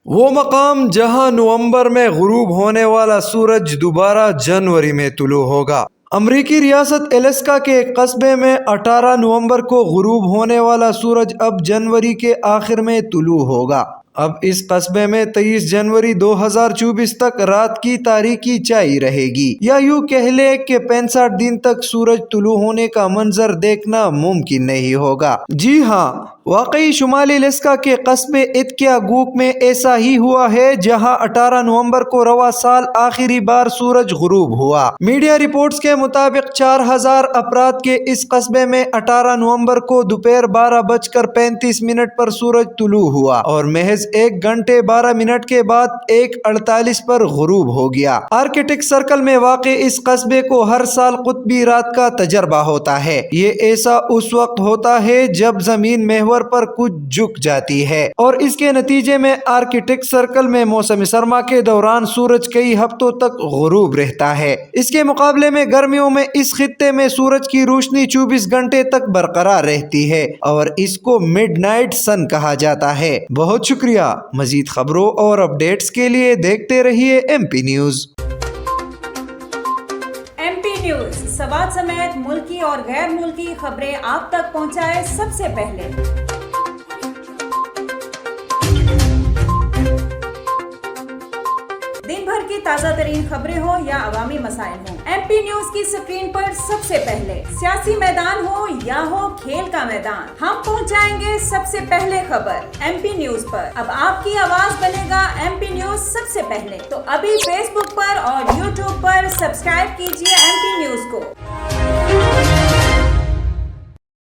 وہ مقام جہاں نومبر میں غروب ہونے والا سورج دوبارہ جنوری میں طلوع ہوگا۔ امریکی ریاست الاسکا کے ایک قصبے میں 18 نومبر کو غروب ہونے والا سورج اب جنوری کے آخر میں طلوع ہوگا۔ اب اس قصبے میں 23 جنوری 2024 تک رات کی تاریکی چھائی رہے گی، یا یوں کہہ لے کہ 65 دن تک سورج طلوع ہونے کا منظر دیکھنا ممکن نہیں ہوگا۔ جی ہاں، واقعی شمالی الاسکا کے قصبے اتکیاگوک میں ایسا ہی ہوا ہے، جہاں 18 نومبر کو رواں سال آخری بار سورج غروب ہوا۔ میڈیا رپورٹس کے مطابق 4000 افراد کے اس قصبے میں 18 نومبر کو دوپہر 12:35 پر سورج طلوع ہوا اور محض 1 گھنٹے 12 منٹ کے بعد 1:48 پر غروب ہو گیا۔ آرکٹک سرکل میں واقع اس قصبے کو ہر سال قطبی رات کا تجربہ ہوتا ہے۔ یہ ایسا اس وقت ہوتا ہے جب زمین محور پر کچھ جھک جاتی ہے، اور اس کے نتیجے میں آرکٹک سرکل میں موسم سرما کے دوران سورج کئی ہفتوں تک غروب رہتا ہے۔ اس کے مقابلے میں گرمیوں میں اس خطے میں سورج کی روشنی 24 گھنٹے تک برقرار رہتی ہے، اور اس کو مڈ نائٹ سن کہا جاتا ہے۔ بہت شکریہ۔ مزید خبروں اور اپڈیٹس کے لیے دیکھتے رہیے M P news. M P news Swat سمیت ملکی اور غیر ملکی خبریں آپ تک پہنچائے سب سے پہلے۔ دن بھر کی تازہ ترین خبریں ہوں یا عوامی مسائل ہوں، ایم پی نیوز کی سکرین پر سب سے پہلے۔ سیاسی میدان ہو یا ہو کھیل کا میدان، ہم پہنچائیں گے سب سے پہلے خبر ایم پی نیوز پر۔ اب آپ کی آواز بنے گا ایم پی نیوز سب سے پہلے، تو ابھی فیس بک پر اور یوٹیوب پر سبسکرائب کیجیے ایم پی نیوز کو۔